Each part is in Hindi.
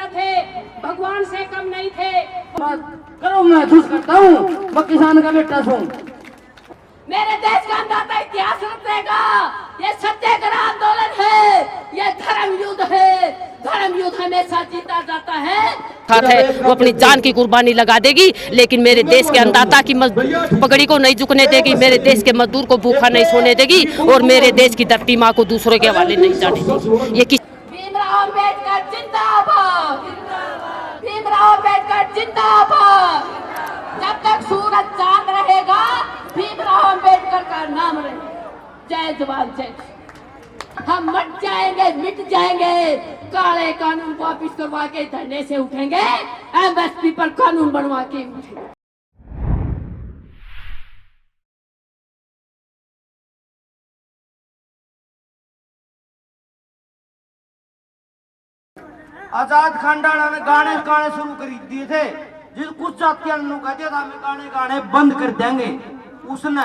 थे, भगवान से कम नहीं थे। करो महसूस करता हूँ मैं किसान का बेटा हूँ। मेरे देश का अन्नदाता इतिहास रचेगा। ये सत्याग्रह आंदोलन है, ये धर्म युद्ध है। धर्म युद्ध हमेशा जीता जाता है। वो अपनी जान की कुर्बानी लगा देगी, लेकिन मेरे देश के अन्नदाता की पगड़ी को नहीं झुकने देगी, मेरे देश के मजदूर को भूखा नहीं सोने देगी और मेरे देश की धरती माँ को दूसरों के हवाले नहीं जाने देगी। ये भीमराव अम्बेडकर जिंदाबाद, भीमराव अम्बेडकर जिंदाबाद। जब तक सूरज चांद रहेगा, भीमराव अम्बेडकर का नाम रहेगा। जय जवान जय। हम मट जाएंगे, मिट जाएंगे, काले कानून को वापिस करवा के धरने से उठेंगे, एमएसपी पर कानून बनवा के उठेंगे। आजाद खानदाना ने गाने गाने शुरू कर दिए थे, जिस कुछ जातियों ने कह दिया था हमें गाने गाने बंद कर देंगे। उसने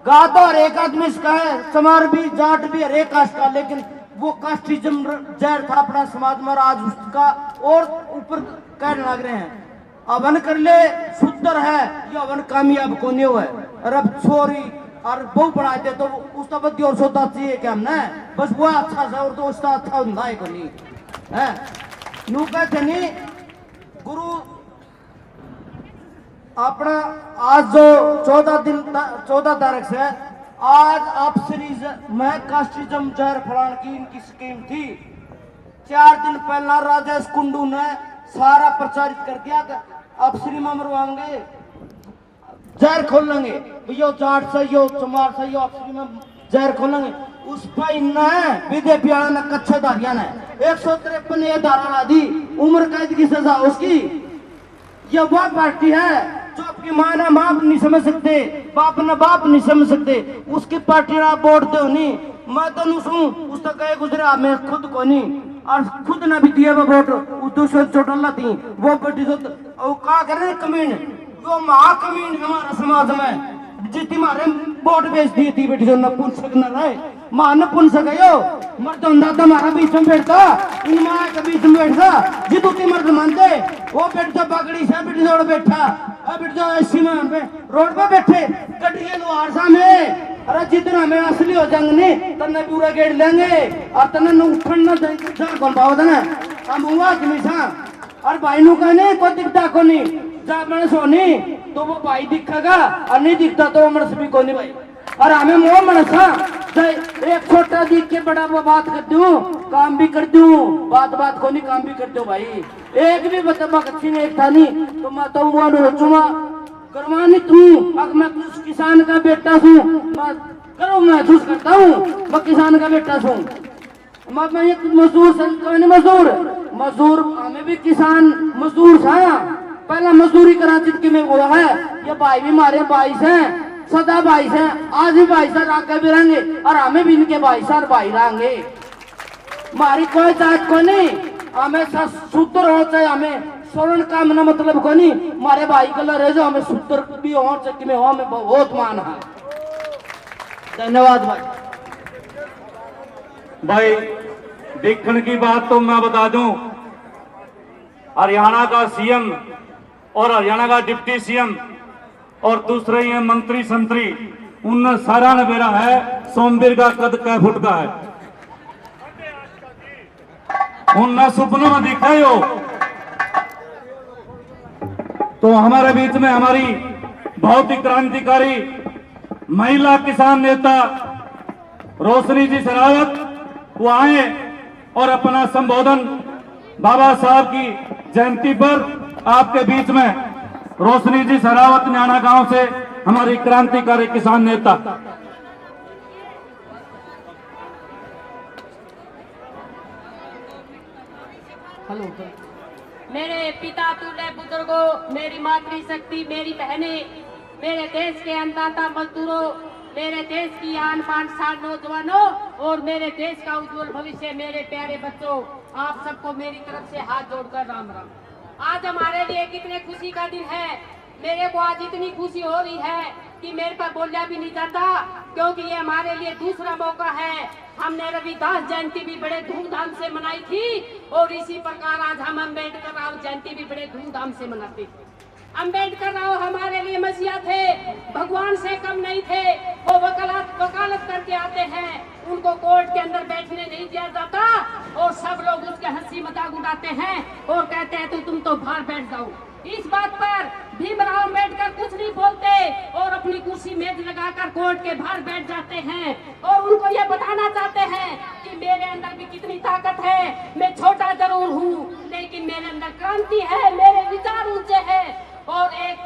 गा तो हर एक आदमी इसका है, समार भी जाट भी हर एक कास्ट का, लेकिन वो कास्टिज्म जहर था अपना समाज में और आज उसका और ऊपर कहने लग रहे हैं अवन कर ले शुद्र है, ये अवन कामयाब को नहीं हुआ है। और अब छोरी और बहु बढ़ाते तो उसका बद्दी और सोता चाहिए क्या हमने, बस वो अच्छा सा और तो उसका अच्छा होता है को नहीं है। नू कहते नहीं गुरु अपना आज जो 14 तारीख से आज आप सीरीज में कास्टिज्म जहर फलान की इनकी स्कीम थी। 4 दिन पहला राजेश कुंडू ने सारा प्रचारित कर दिया कि आप श्री में मरवाएंगे, जहर खोलेंगे भैया, जाट सही हो चमार सही हो, आप श्री में जहर खोलेंगे। उस पर बीजेपी ने कच्चे धारिया ने 153 ये धारा ला दी, उम्र कैद की सजा उसकी। ये वह पार्टी है जो आपकी माँ ना माँ नहीं समझ सकते, बाप ना बाप नहीं समझ सकते, उसकी पार्टी ना वोट दो नहीं। मैं तो नुसू उस तक गए गुजरा, मैं खुद को नहीं और खुद ना भी दिया वो वोट उस दूसरे चोटल थी वो पार्टी जो क्या कर रहे कमीन, वो महाकमीन हमारा समाज में जितनी मारे वोट बेच दी थी बेटी जो न पुन सकना रहे मां न पुन सको मर्द अंदाजा हमारा बीच में बैठता, इन माँ के बीच में बैठता जितू की मर्द मानते वो बैठता पगड़ी से बेटी जोड़ बैठा, अब बेटी जो ऐसी में रोड पे बैठे कटिए लोहार सा में। अरे जितना हमें असली हो जाएंगे तन्ने पूरा गेट लेंगे और तन्ने उठना जा कौन पाओ ना हम हुआ कि नहीं। और भाई नु कहने कोई दिखता को नहीं, जब मैंने सोनी तो वो भाई दिखेगा और नहीं दिखता तो वो मनस भी को नहीं भाई। और हमें मोह मनसा एक छोटा दिख के बड़ा वो बात कर दूं, काम भी कर दूं, बात को नहीं काम भी कर दो भाई। एक भी बता अच्छी नहीं था नहीं तो मैं तो हुआ रोचूंगा करवानी तू। अब मैं कुछ किसान का बेटा हूँ, मैं करो महसूस करता हूँ मैं किसान का बेटा हूँ। मैं ये मजदूर हमें भी किसान मजदूर था, पहला मजदूरी कराची के में वो है। ये भाई भी हमारे भाई हैं, सदा भाई हैं, आज भी भाई सर आगे भी रहेंगे और हमें भी इनके भाई सर भाई रहेंगे। हमारी कोई जात को नहीं, हमें सूत्र हो चाहे हमें स्वर्ण का मना मतलब को नहीं, हमारे भाई कलर है जो हमें सूत्र भी हो चक्की में हो हमें बहुत मान है। धन्यवाद भाई। भाई देखने की बात तो मैं बता दूं, हरियाणा का सीएम और हरियाणा का डिप्टी सीएम और दूसरे ये मंत्री संतरी उन सारा ने मेरा है सोमवीर का कद कै फुट का है, उन सपनों में दिखाई हो। तो हमारे बीच में हमारी बहुत ही क्रांतिकारी महिला किसान नेता रोशनी जी शेरावत वो आए और अपना संबोधन बाबा साहब की जयंती पर आपके बीच में रोशनी जी शेरावत न्याणा गांव से हमारी क्रांतिकारी किसान नेता। हेलो मेरे पिता तुल्य बुजुर्गों, मेरी मातृशक्ति, मेरी बहनें, मेरे देश के अन्नदाता मजदूरों, मेरे देश की आन बान शान नौजवानों और मेरे देश का उज्जवल भविष्य, मेरे प्यारे बच्चों, आप सबको मेरी तरफ से हाथ जोड़कर राम राम। आज हमारे लिए कितने खुशी का दिन है। मेरे को आज इतनी खुशी हो रही है कि मेरे पर बोला भी नहीं जाता। क्योंकि ये हमारे लिए दूसरा मौका है। हमने रविदास जयंती भी बड़े धूमधाम से मनाई थी और इसी प्रकार आज हम अम्बेडकर राव जयंती भी बड़े धूमधाम से मनाते थे। अम्बेडकर राव हमारे लिए मसीहा थे, भगवान से कम नहीं थे। वो वकालत करके आते हैं, उनको कोर्ट के अंदर बैठने नहीं दिया जाता और सब लोग उसके हंसी मजाक उड़ाते हैं और कहते हैं तो तुम तो बाहर बैठ जाओ। इस बात पर भीमराव अम्बेडकर कुछ नहीं बोलते और अपनी कुर्सी मेज लगाकर कोर्ट के बाहर बैठ जाते हैं और उनको ये बताना चाहते हैं कि मेरे अंदर भी कितनी ताकत है। मैं छोटा जरूर हूँ लेकिन मेरे अंदर क्रांति है, मेरे विचार ऊंचे हैं। और एक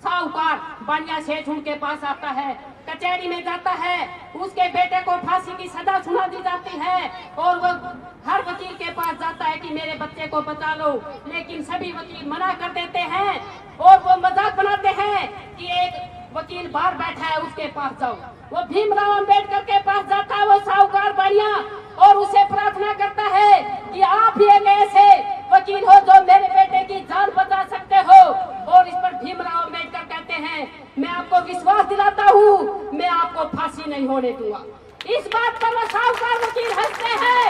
साहूकार बानिया सेठ उनके पास आता है, कचहरी में जाता है, उसके बेटे को फांसी की सजा सुना दी जाती है और वो हर वकील के पास जाता है कि मेरे बच्चे को बचा लो, लेकिन सभी वकील मना कर देते हैं और वो मजाक बनाते हैं कि एक वकील बाहर बैठा है उसके पास जाओ। वो भीमराव अम्बेडकर के पास जाता है, वो साहूकार बानिया, और उसे प्रार्थना करता है कि आप ही एक ऐसे वकील हो जो मेरे बेटे की जान बचा सकते हो। और इस पर भीमराव अम्बेडकर कहते हैं मैं आपको विश्वास दिलाता हूँ, मैं आपको फांसी नहीं होने दूंगा। इस बात पर वो साहूकार वकील हंसते हैं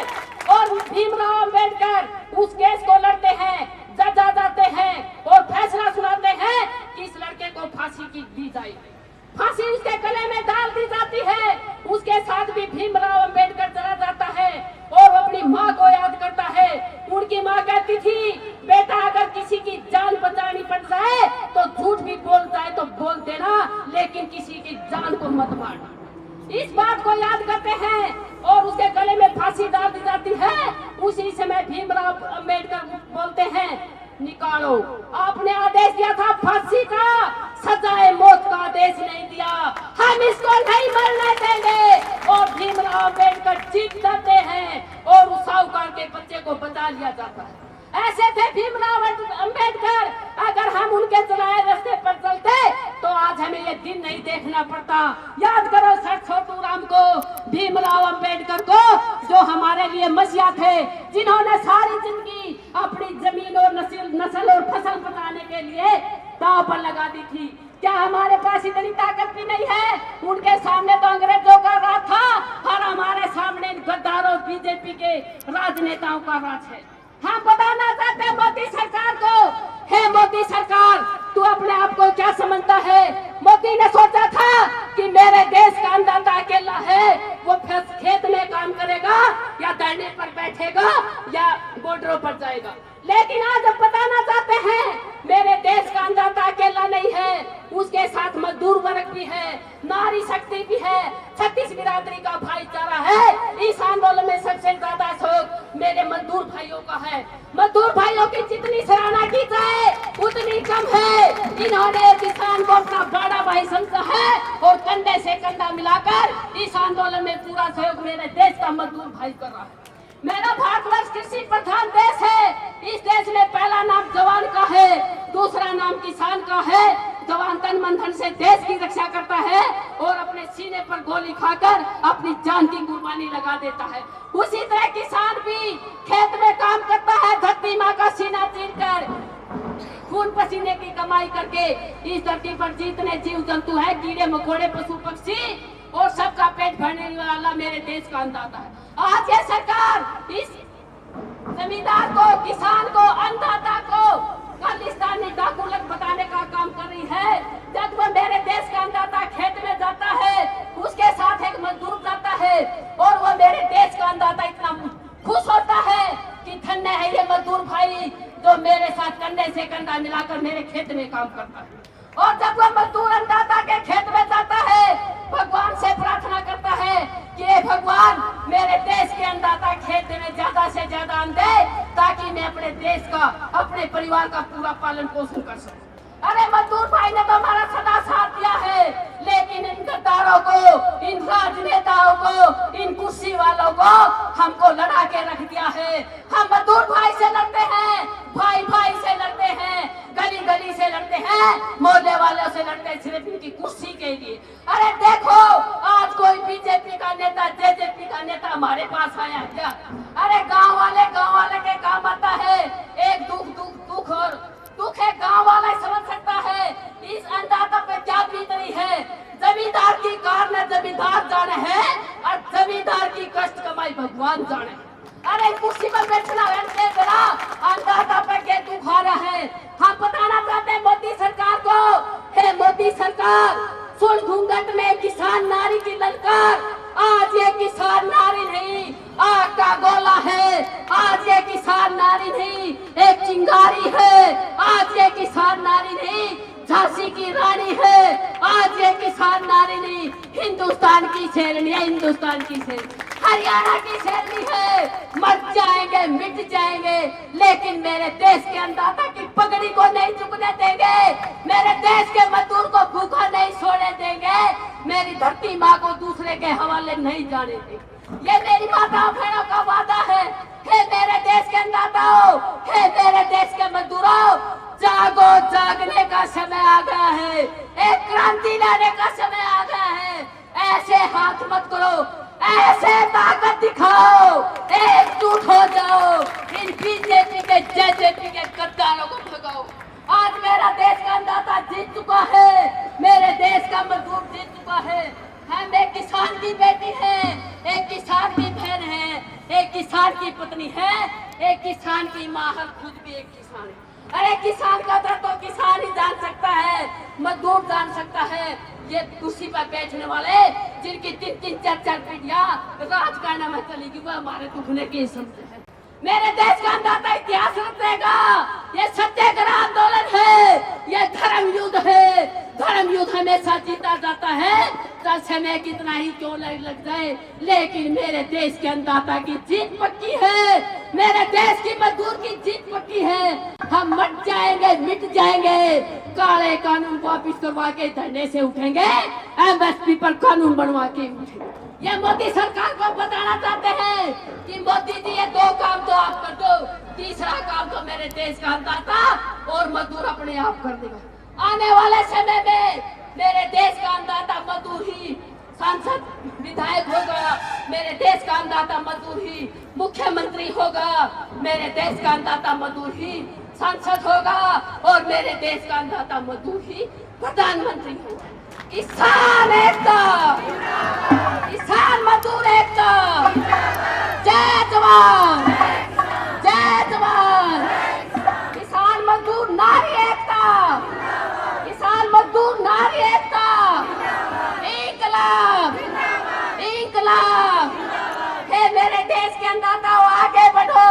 और भीमराव अम्बेडकर उस केस को लड़ते हैं, जज आ जाते हैं और फैसला सुनाते हैं कि इस लड़के को फांसी की दी जाए। फांसी उसके गले में डाल दी जाती है। उसके साथ भी भीमराव अम्बेडकर चला जाता है और अपनी माँ को याद करता है। उनकी माँ कहती थी बेटा अगर किसी की जान बचानी पड़ जाए तो झूठ भी बोल जाए तो बोल देना, लेकिन किसी की जान को मत मारना। इस बात को याद करते हैं और उसके गले में फांसी डाल दी जाती है। उसी समय भीमराव अम्बेडकर बोलते हैं निकालो, आपने आदेश दिया था फांसी का, सजाए मौत का आदेश नहीं दिया, हम इसको नहीं मरने देंगे। और भीमराव अम्बेडकर जीत जाते हैं और उस साहूकार के बच्चे को बचा लिया जाता है। ऐसे थे भीमराव अम्बेडकर। अगर हम उनके चलाए रास्ते पर चलते तो आज हमें ये दिन नहीं देखना पड़ता। याद करो सर छोटू राम को, भीमराव अम्बेडकर को, जो हमारे लिए मसीहा थे, जिन्होंने सारी जिंदगी अपनी जमीन और नस्ल और फसल बचाने के लिए दांव पर लगा दी थी। क्या हमारे पास इतनी ताकत भी नहीं है? उनके सामने तो अंग्रेजों का राज था और हमारे सामने गद्दारों बीजेपी के राजनेताओं का राज है। हम बताना चाहते हैं मोदी सरकार को, हे मोदी सरकार तू अपने आप को क्या समझता है? मोदी ने सोचा था कि मेरे देश का अन्नदाता अकेला है, वो खेत में काम करेगा या धरने पर बैठेगा या बॉर्डरों पर जाएगा। लेकिन आज हम बताना चाहते हैं मेरे देश का अन्नदाता अकेला नहीं है, उसके साथ मजदूर वर्ग भी है, नारी शक्ति भी है, 36 बिरादरी का भाईचारा है। इस आंदोलन में सबसे ज्यादा शोक मेरे मजदूर भाइयों का है। मजदूर भाइयों की जितनी सराहना की जाए उतनी कम है। इन्होंने किसान को अपना बड़ा भाई समझा है और कंधे से कंधा मिलाकर इस आंदोलन में पूरा सहयोग मेरे देश का मजदूर भाई कर रहा है। मेरा भारतवर्ष कृषि प्रधान देश है। इस देश में पहला नाम जवान का है, दूसरा नाम किसान का है। जवान तन मन धन से देश की रक्षा करता है और अपने सीने पर गोली खाकर अपनी जान की कुर्बानी लगा देता है। उसी तरह किसान भी खेत में काम करता है, धरती माँ का सीना चीरकर खून पसीने की कमाई करके। इस धरती पर जितने जीव जंतु है, कीड़े मकोड़े पशु पक्षी और सबका पेट भरने वाला मेरे देश का अन्नदाता है। आज ये सरकार इस जमींदार को, किसान को, अन्नदाता को खालिस्तानी डाकू लग बताने का काम कर रही है। जब वो मेरे देश का अन्नदाता खेत में जाता है, उसके साथ एक मजदूर जाता है और वो मेरे देश का अन्नदाता इतना खुश होता है कि धन्य है ये मजदूर भाई जो मेरे साथ कंधे से कंधा मिलाकर मेरे खेत में काम करता है। और जब वो मजदूर अन्नदाता के खेत में जाता है, भगवान से प्रार्थना करता है कि हे भगवान मेरे देश के अन्नदाता खेत में ज्यादा से ज्यादा अन्न दे ताकि मैं अपने देश का, अपने परिवार का पूरा पालन पोषण कर सकूं। अरे मजदूर भाई ने तो हमारा सदा साथ दिया है, लेकिन इन गद्दारों को, इन राजनेताओं को, इन कुर्सी वालों को हमको लड़ा के रख दिया है। हम मजदूर भाई से लड़ते हैं, भाई भाई से लड़ते हैं, गली गली से लड़ते हैं, मोहल्ले वालों से लड़ते हैं सिर्फ इनकी कुर्सी के लिए। अरे देखो आज कोई बीजेपी का नेता, जेजेपी का नेता हमारे पास आया क्या? अरे गाँव वाले के काम आता है। एक दुख और दुख है गाँव वाला समझ सकता है इस अन्नदाता पे क्या बीत रही है। जमींदार की कार ने जमींदार की रानी है, आज ये किसान नारी नहीं, हिंदुस्तान की शेरनी है, हिंदुस्तान की शेरनी, हरियाणा की शेरनी है। मर जाएंगे, मिट जाएंगे, लेकिन मेरे देश के अन्नदाता की पगड़ी को नहीं झुकने देंगे, मेरे देश के मजदूर को भूखा नहीं सोने देंगे, मेरी धरती माँ को दूसरे के हवाले नहीं जाने देंगे। ये मेरी माताओं बहनों का वादा है। हे मेरे देश के अन्नदाताओं, हे मेरे देश के मजदूरों, जागो, जागने का समय आ गया है, एक क्रांति लाने का समय आ गया है। ऐसे हाथ मत करो, ऐसे ताकत दिखाओ, एकजुट हो जाओ, इन बीजेपी के जेजेपी के गद्दारों को भगाओ। आज मेरा देश का अन्नदाता जीत चुका है, मेरे देश का मजदूर जीत चुका है। हम एक किसान की बेटी है, एक किसान की बहन है, एक किसान की पत्नी है, एक किसान की माँ है, खुद भी एक किसान है। अरे किसान का दर्द तो किसान ही जान सकता है, मजदूर जान सकता है। ये कुर्सी पर बैठने वाले जिनकी 3-3, 4-4 पीढ़ियां राजकारण में चली गई, वो हमारे दुखने की समझ है। मेरे देश का अन्नदाता इतिहास रखेगा। ये सत्याग्रह आंदोलन है, ये धर्म युद्ध है। धर्म युद्ध हमेशा जीता जाता है, चाहे समय कितना ही क्यों लग जाए, लेकिन मेरे देश के अन्नदाता की जीत पक्की है, मेरे देश की मजदूर की जीत पक्की है। हम मट जाएंगे, मिट जाएंगे, काले कानून वापिस करवा के धरने से उठेंगे, एमएसपी पर कानून बनवा के उठेंगे। ये मोदी सरकार को बताना चाहते हैं कि मोदी जी ये 2 काम तो आप कर दो, तीसरा काम तो मेरे देश का अन्नदाता और मजदूर अपने आप कर देगा। आने वाले समय में मेरे देश का अन्नदाता मजदूर ही सांसद विधायक होगा, मेरे देश का अन्नदाता मजदूर ही मुख्यमंत्री होगा, मेरे देश का अन्नदाता मजदूर ही सांसद होगा, और मेरे देश का अन्नदाता मजदूर ही प्रधानमंत्री होगा। किसान एकता, किसान मजदूर एकता, जय जवान, जय जवान। किसान मजदूर नारी एकता, किसान मजदूर नारी एकता, इंकलाब, इंकलाब। हे मेरे देश के अन्नदाताओं आगे बढ़ो,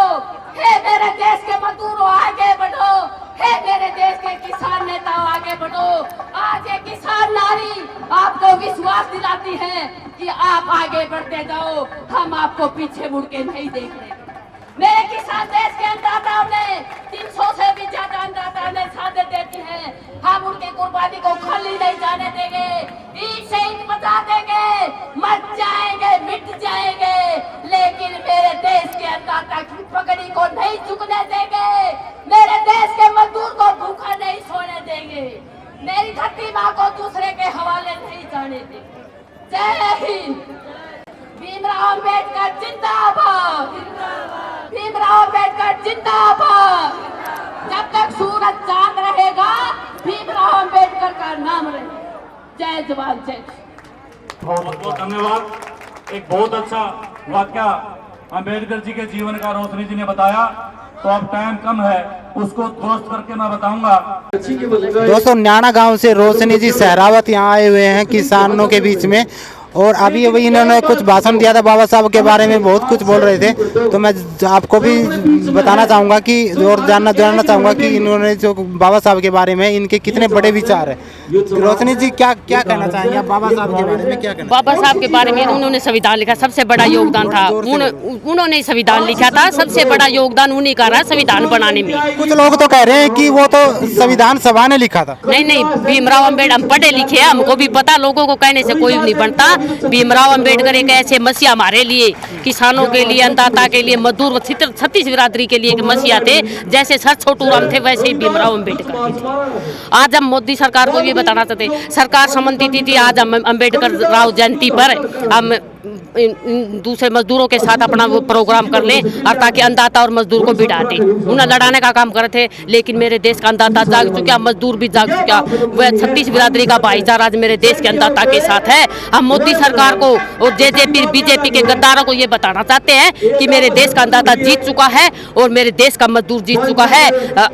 हे मेरे देश के मजदूरों आगे बढ़ो, हे मेरे देश के किसान नेताओं आगे बढ़ो। आज ये किसान नारी आपको विश्वास दिलाती है कि आप आगे बढ़ते जाओ, हम आपको पीछे मुड़ के नहीं देख रहे। मेरे किसान देश के अन्नदाताओं ने 300 से भी ज्यादा अन्नदाता ने शहादत देती है, हम उनकी कुर्बानी को खाली नहीं जाने देंगे, ईंट से ईंट बचा देंगे, मर जाएंगे, मिट जाएंगे, लेकिन मेरे देश के अन्नदाता की पगड़ी को नहीं झुकने देंगे, मेरे देश के मजदूर को भूखा नहीं सोने देंगे, मेरी धरती माँ को दूसरे के हवाले नहीं जाने देंगे। जय हिंद। भीमराव अम्बेडकर जिंदाबाद, भीमराव अम्बेडकर जिंदाबाद। जब तक सूरज चांद रहेगा, भीमराव अम्बेडकर का नाम रहेगा। जय जवान, जय। बहुत बहुत धन्यवाद। एक बहुत अच्छा वाक्या अम्बेडकर जी के जीवन का रोशनी जी ने बताया, तो अब टाइम कम है, उसको दुरुस्त करके मैं बताऊंगा। दोस्तों, न्याणा गांव से रोशनी जी सहरावत यहाँ आए हुए हैं किसानों के बीच में, और अभी इन्होंने कुछ भाषण दिया था, बाबा साहब के बारे में बहुत कुछ बोल रहे थे, तो मैं आपको भी बताना चाहूँगा कि और जानना चाहूँगा कि इन्होंने जो बाबा साहब के बारे में इनके कितने बड़े विचार है। रोशनी जी क्या क्या कहना चाहेंगे आप बाबा साहब के बारे में? क्या कहना? बाबा साहब के बारे में उन्होंने संविधान लिखा, सबसे बड़ा योगदान था, उन्होंने संविधान लिखा था, सबसे बड़ा योगदान उन्हीं का रहा संविधान बनाने में। कुछ लोग तो कह रहे हैं कि वो तो संविधान सभा ने लिखा था। नहीं, भीमराव अम्बेडकर, हम पढ़े लिखे, हमको भी पता, लोगों को कहने से कोई नहीं बनता। भीमराव अम्बेडकर एक ऐसे मसीहा हमारे लिए, किसानों के लिए, अन्नदाता के लिए, मजदूर छत्तीस बिरादरी के लिए मसीहा थे। जैसे सर छोटू राम थे, वैसे ही भीमराव अम्बेडकर थे। आज हम मोदी सरकार को ये बताना चाहते, सरकार समझती थी आज हम अम्बेडकर राव जयंती पर हम दूसरे मजदूरों के साथ अपना वो प्रोग्राम कर लें, और ताकि अन्नदाता और मजदूर को बिठाते, उन्हें लड़ाने का काम करते थे। लेकिन मेरे देश का अन्नदाता जाग चुका, मजदूर भी जाग चुका, वह 36 बिरादरी का भाईचारा आज मेरे देश के अन्नदाता के साथ है। हम मोदी सरकार को और जेजेपी बीजेपी के गद्दारों को ये बताना चाहते हैं कि मेरे देश का अन्नदाता जीत चुका है और मेरे देश का मजदूर जीत चुका है।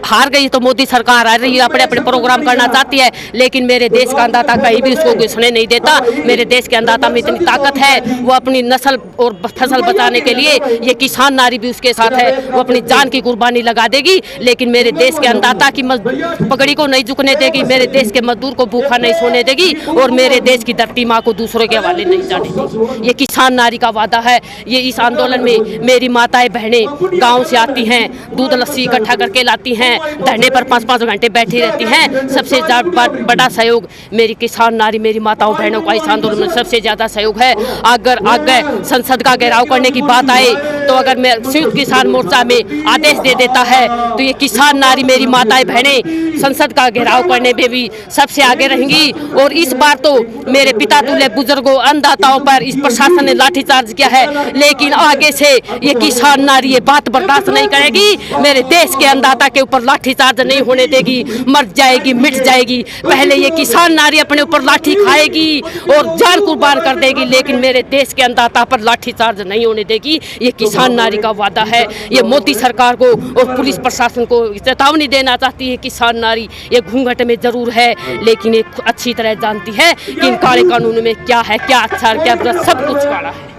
हार गई तो मोदी सरकार आ रही है, अपने अपने प्रोग्राम करना चाहती है, लेकिन मेरे देश का अन्नदाता कहीं भी उसको घुसने नहीं देता। मेरे देश के अन्नदाता में इतनी ताकत है, वो अपनी नस्ल और फसल बचाने के लिए ये किसान नारी भी उसके साथ है, वो अपनी जान की कुर्बानी लगा देगी, लेकिन मेरे देश के अन्नदाता की पगड़ी को नहीं झुकने देगी, मेरे देश के मजदूर को भूखा नहीं सोने देगी और मेरे देश की धरती माँ को दूसरों के हवाले नहीं जाने देगी। ये किसान नारी का वादा है। ये इस आंदोलन में मेरी माताएं बहनें गांव से आती हैं, दूध लस्सी इकट्ठा करके लाती हैं, धरने पर 5-5 घंटे बैठी रहती हैं। सबसे बड़ा सहयोग मेरी किसान नारी मेरी माताओं बहनों का इस आंदोलन में सबसे ज्यादा सहयोग है। अगर आगे संसद का घेराव करने की बात आए तो अगर मैं संयुक्त किसान मोर्चा में आदेश दे देता है तो ये किसान नारी मेरी माताएं बहनें संसद का घेराव करने में भी सबसे आगे रहेंगी। और इस बार तो मेरे पिता तुल्य बुजुर्गों अन्नदाताओं पर इस प्रशासन ने लाठीचार्ज किया है, लेकिन आगे से ये किसान नारी ये बात बर्दाश्त नहीं करेगी। मेरे देश के अन्नदाता के ऊपर लाठीचार्ज नहीं होने देगी, मर जाएगी मिट जाएगी। पहले ये किसान नारी अपने ऊपर लाठी खाएगी और जान कुर्बान कर देगी, लेकिन मेरे देश के अन्नदाता पर लाठीचार्ज नहीं होने देगी। ये किसान नारी का वादा है। ये मोदी सरकार को और पुलिस प्रशासन को चेतावनी देना चाहती है। किसान नारी ये घूंघट में जरूर है, लेकिन ये अच्छी तरह जानती है कि इन काले कानून में क्या है, क्या अच्छा है, क्या बुरा, सब कुछ काला है।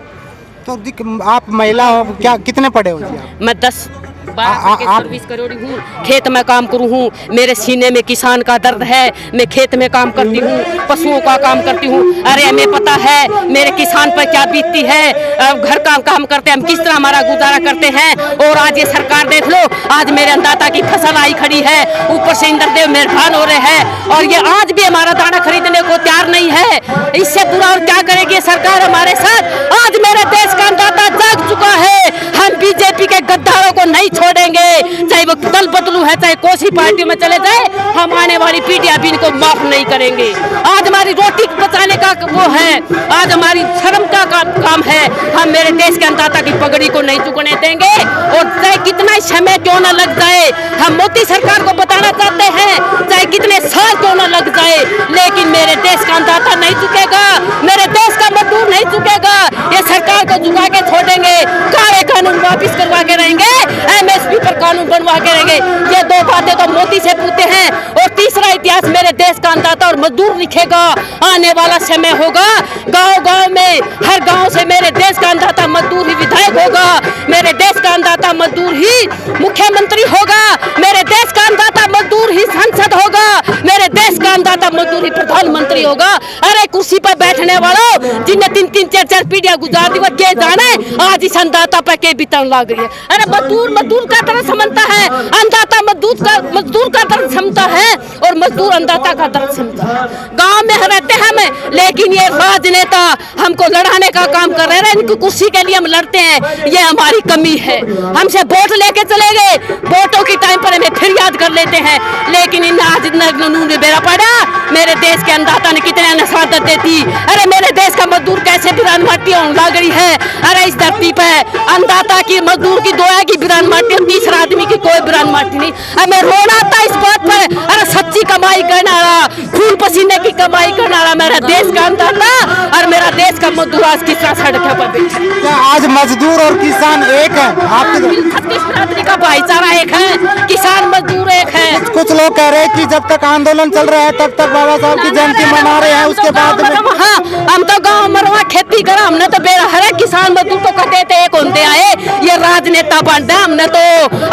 तो आप महिला हो, क्या कितने पढ़े हो जी आप? मैं 10-12 सर्विस करोड़ी हूँ, खेत में काम करूँ हूँ, मेरे सीने में किसान का दर्द है। मैं खेत में काम करती हूँ, पशुओं का काम करती हूँ। अरे हमें पता है मेरे किसान पर क्या बीतती है, घर का काम करते हैं हम, किस तरह हमारा गुजारा करते हैं। और आज ये सरकार देख लो, आज मेरे अन्नदाता की फसल आई खड़ी है, ऊपर से इंद्रदेव मेहरबान हो रहे हैं और ये आज भी हमारा दाना खरीदने को तैयार नहीं है। इससे बुरा और क्या करेगी सरकार हमारे साथ। आज मेरे देश का अन्नदाता जाग चुका है। हम बीजेपी के गद्दारों को नहीं छोड़ेंगे, चाहे वो दल बदलू है, चाहे कोसी पार्टी में चले जाए, हम आने वाली पीढ़ियां भी इनको माफ नहीं करेंगे। आज हमारी रोटी बचाने का वो है, आज हमारी शर्म का काम है। हम मेरे देश के अन्नदाता की पगड़ी को नहीं झुकने देंगे और चाहे कितना समय क्यों न लग जाए, हम मोदी सरकार को बताना चाहते हैं, चाहे कितने साल क्यों न लग जाए, लेकिन मेरे देश का अन्नदाता नहीं झुकेगा, मेरे देश का मजदूर नहीं झुकेगा। ये सरकार को झुका के छोड़ेंगे, काले कानून वापिस करवा के रहेंगे, MSP पर कानून बनवा के रहेंगे। ये दो बातें तो मोदी से पूछते हैं। और तीसरा इतिहास मेरे देश का अन्नदाता और मजदूर लिखेगा। आने वाला समय होगा, गांव-गांव में हर गांव से मेरे देश का अन्नदाता मजदूर ही विधायक होगा, मेरे देश का अन्नदाता मजदूर ही मुख्यमंत्री होगा, मेरे देश का अन्नदाता मजदूर ही सांसद होगा, मेरे देश का अन्नदाता मजदूर ही प्रधानमंत्री होगा। अरे कुर्सी पर बैठने वालों जिन्हें 3-3 4-4 पीढ़ियां गुजार दी, वो क्या जाने आज इस अन्नदाता पर क्या बीतन लग रही है। अरे मजदूर का दर्द समझता है, अन्नदाता मजदूर का दर्द समझता है और मजदूर अन्नदाता का दर्द समझता है। गांव में रहते हैं हम, लेकिन ये राजनेता हमको लड़ाने का काम कर रहे हैं। इनकी कुर्सी के लिए हम लड़ते हैं, ये हमारी कमी है। हमसे वोट लेके चले गए, वोटों की टाइम पर हमें फिर याद कर लेते हैं, लेकिन इन आज नून बेरा पड़ा। मेरे देश के अन्नदाता ने कितने नसादत देती। अरे मेरे देश का मजदूर कैसे बिरान माटी लग रही है। अरे इस धरती पे अन्नदाता की मजदूर की दोया की बिरान माटी, तीसरा आदमी की कोई बिरान माटी नहीं। हमें रोना था इस बात पर। अरे सच्ची कमाई करने वाला, खून पसीने की कमाई करने वाला मेरा देश का अन्नदाता और मेरा देश का मजदूर आज किस तरह सड़क पर बैठा है। क्या आज मजदूर और किसान एक है आपके? 36 बिरादरी का भाईचारा एक है, किसान मजदूर एक है। कुछ लोग कह रहे हैं कि जब तक आंदोलन चल रहा है तब तक बाबा साहब की जयंती मना रहे हैं, उसके बाद में हम तो गाँव मरवा खेती करा, हमने तो बेरा हर किसान मजदूर को कहते थे एक होते आए, ये राजनेता बनता है, हमने तो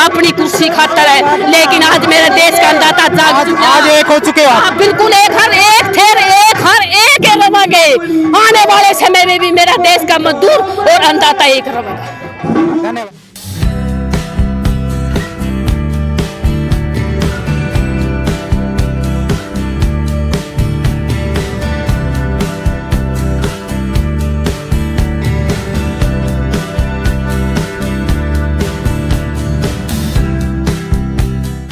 अपनी कुर्सी खातर है। लेकिन आज मेरे देश का अन्नदाता जाग चुका, आज एक हो चुके हैं। बिल्कुल एक हर एक रवांगे। आने वाले समय में भी मेरा देश का मजदूर और अन्नदाता एक रवांगा।